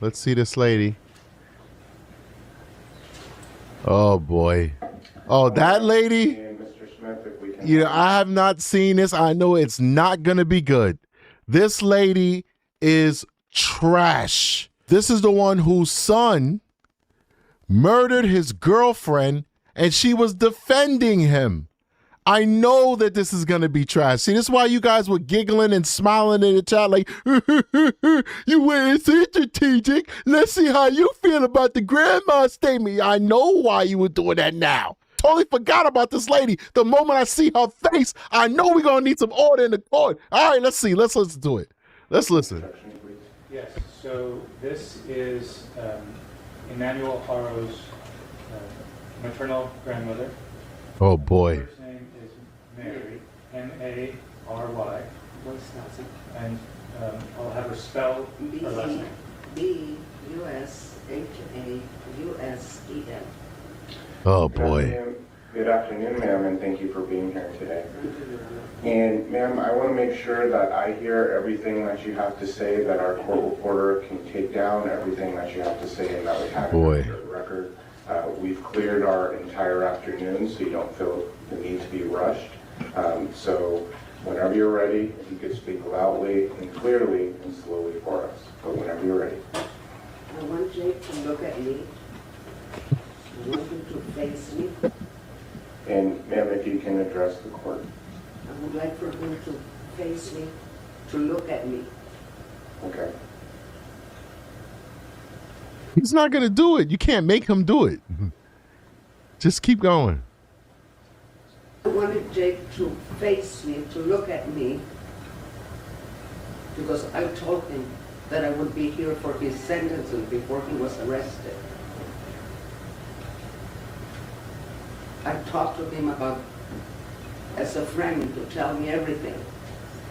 Let's see this lady. Oh boy. Oh, that lady. Mr. Smith, if we can. You know, I have not seen this. I know it's not gonna be good. This lady is trash. This is the one whose son murdered his girlfriend and she was defending him. I know that this is going to be trash. See, this is why you guys were giggling and smiling in the chat like, you were so strategic. Let's see how you feel about the grandma statement. I know why you were doing that now. Totally forgot about this lady. The moment I see her face, I know we're going to need some order in the court. All right, let's see. Let's listen to it. Let's listen. Yes, so this is Emmanuel Haro's maternal grandmother. Oh, boy. Her first name is Mary, M-A-R-Y. What's that? And I'll have her spell her last name. B-U-S-H-A-U-S-E-N. Oh, boy. Good afternoon, ma'am, and thank you for being here today. And ma'am, I want to make sure that I hear everything that you have to say, that our court reporter can take down everything that you have to say, and that we have it on the record. We've cleared our entire afternoon, so you don't feel the need to be rushed. So whenever you're ready, you can speak loudly and clearly and slowly for us. But whenever you're ready. I want Jake to look at me. I want him to face me. And ma'am, if you can address the court. I would like for him to face me, to look at me. Okay. He's not going to do it. You can't make him do it. Just keep going. I wanted Jake to face me, to look at me, because I told him that I would be here for his sentencing before he was arrested. I talked to him about, as a friend, to tell me everything,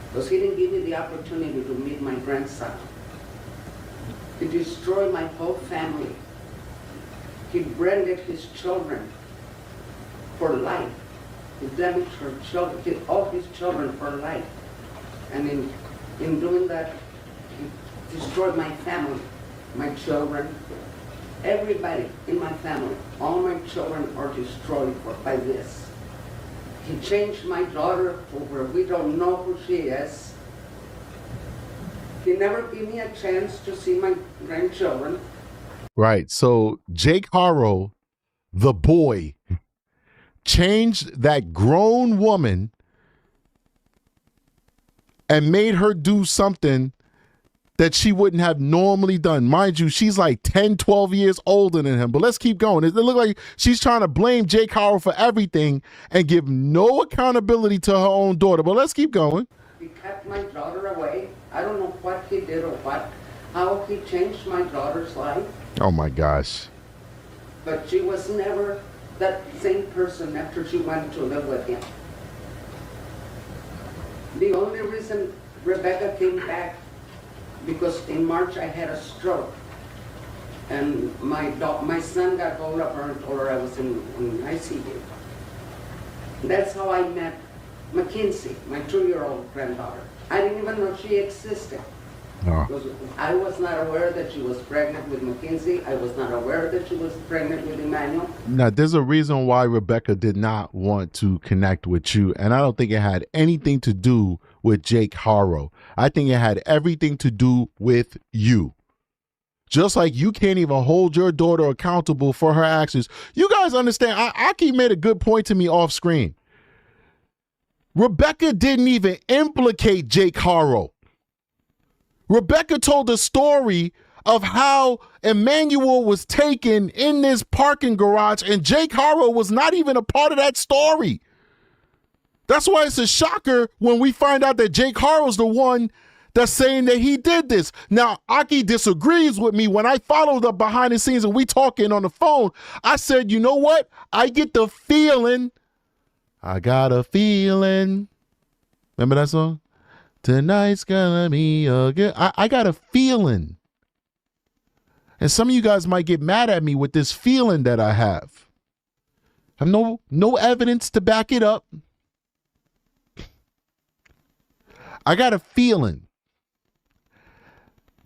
because he didn't give me the opportunity to meet my grandson. He destroyed my whole family. He branded his children for life. He damaged her children, all his children for life. And in doing that, he destroyed my family, my children, everybody in my family. All my children are destroyed by this. He changed my daughter to where we don't know who she is. He never gave me a chance to see my grandchildren. Right. So Jake Haro, the boy, changed that grown woman and made her do something that she wouldn't have normally done. Mind you, she's like 10, 12 years older than him. But let's keep going. It looks like she's trying to blame Jake Haro for everything and give no accountability to her own daughter. But let's keep going. He kept my daughter away. I don't know what he did or how he changed my daughter's life. Oh my gosh. But she was never that same person after she went to live with him. The only reason Rebecca came back, because in March I had a stroke. And my son got hold of her and told her I was in ICU. That's how I met Mackenzie, my 2-year-old granddaughter. I didn't even know she existed. Oh. I was not aware that she was pregnant with Mackenzie. I was not aware that she was pregnant with Emmanuel. Now, there's a reason why Rebecca did not want to connect with you, and I don't think it had anything to do with Jake Haro. I think it had everything to do with you. Just like you can't even hold your daughter accountable for her actions. You guys understand, Aki made a good point to me off screen. Rebecca didn't even implicate Jake Haro. Rebecca told a story of how Emmanuel was taken in this parking garage and Jake Haro was not even a part of that story. That's why it's a shocker when we find out that Jake Haro's the one that's saying that he did this. Now, Aki disagrees with me. When I followed up behind the scenes and we talking on the phone, I said, you know what? I get the feeling. I got a feeling. Remember that song? Tonight's gonna be a good. I got a feeling. And some of you guys might get mad at me with this feeling that I have. I have no evidence to back it up. I got a feeling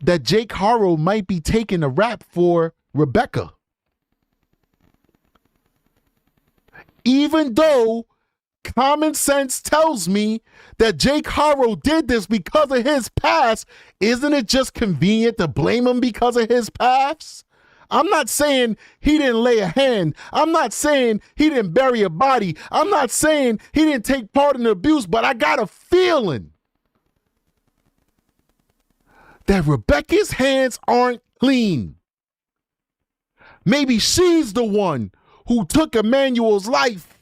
that Jake Haro might be taking a rap for Rebecca. Even though common sense tells me that Jake Haro did this because of his past, isn't it just convenient to blame him because of his past? I'm not saying he didn't lay a hand. I'm not saying he didn't bury a body. I'm not saying he didn't take part in the abuse, but I got a feeling that Rebecca's hands aren't clean. Maybe she's the one who took Emmanuel's life.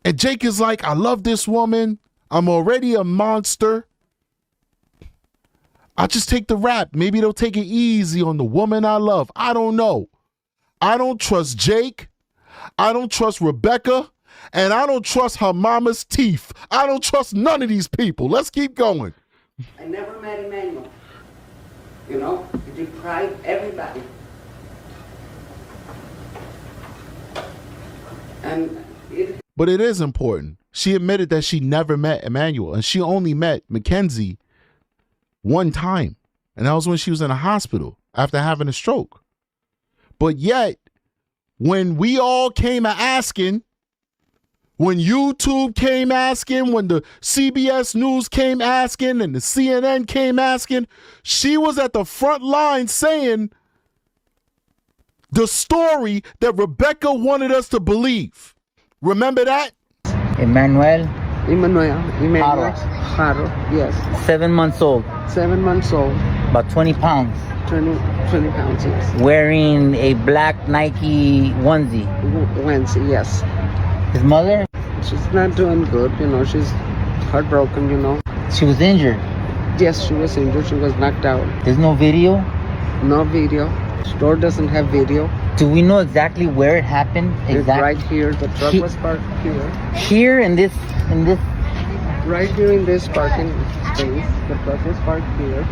And Jake is like, I love this woman. I'm already a monster. I'll just take the rap. Maybe they'll take it easy on the woman I love. I don't know. I don't trust Jake. I don't trust Rebecca. And I don't trust her mama's teeth. I don't trust none of these people. Let's keep going. I never met Emmanuel. You know, he deprived everybody. But it is important. She admitted that she never met Emmanuel, and she only met Mackenzie one time. And that was when she was in a hospital after having a stroke. But yet, when we all came asking, when YouTube came asking, when the CBS News came asking, and the CNN came asking, she was at the front line saying the story that Rebecca wanted us to believe. Remember that? Emmanuel Haro, yes. 7 months old, 7 months old, about 20 pounds, 20 pounds, yes. wearing a black Nike onesie. Wednesday, yes. His mother, She's not doing good, you know, she's heartbroken, you know. she was injured. Yes, she was injured, she was knocked out. There's no video. No video. Store doesn't have video. Do we know exactly where it happened? It's Exactly. right here, the truck was parked here. Here in this. Right here in this parking space, the truck was parked here.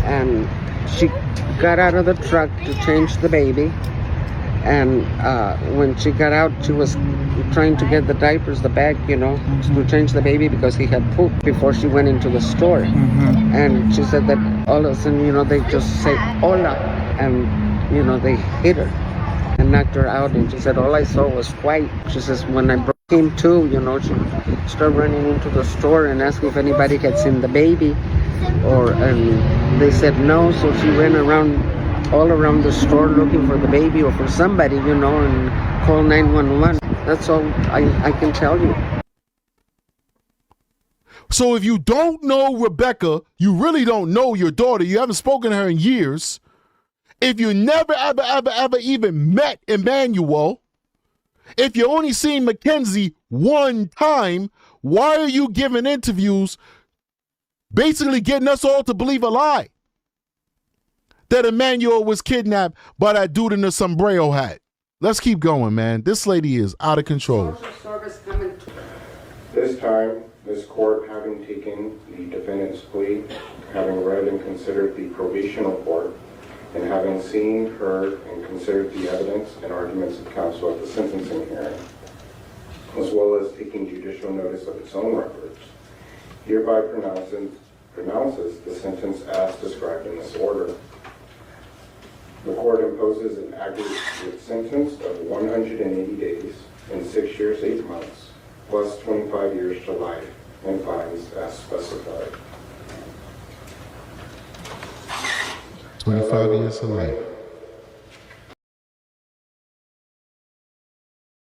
And she got out of the truck to change the baby. And when she got out, she was trying to get the diapers, the bag, you know, to change the baby because he had pooped before she went into the store. Mm-hmm. And she said that all of a sudden, you know, they just say, hola, and, you know, they hit her and knocked her out. And she said, all I saw was white. She says, when I came to, you know, she started running into the store and asked if anybody had seen the baby. And they said no, so she ran all around the store looking for the baby or for somebody, you know, and called 911. That's all I can tell you. So if you don't know Rebecca, you really don't know your daughter. You haven't spoken to her in years. If you never, ever even met Emmanuel, if you only seen Mackenzie one time, why are you giving interviews basically getting us all to believe a lie that Emmanuel was kidnapped by that dude in the sombrero hat? Let's keep going, man. This lady is out of control. This time, this court, having taken the defendant's plea, having read and considered the probation report, and having seen, heard, and considered the evidence and arguments of counsel at the sentencing hearing, as well as taking judicial notice of its own records, hereby pronounces the sentence as described in this order. The court imposes an aggregate sentence of 180 days and 6 years, 8 months, plus 25 years to life, and fines as specified. 25 years to life.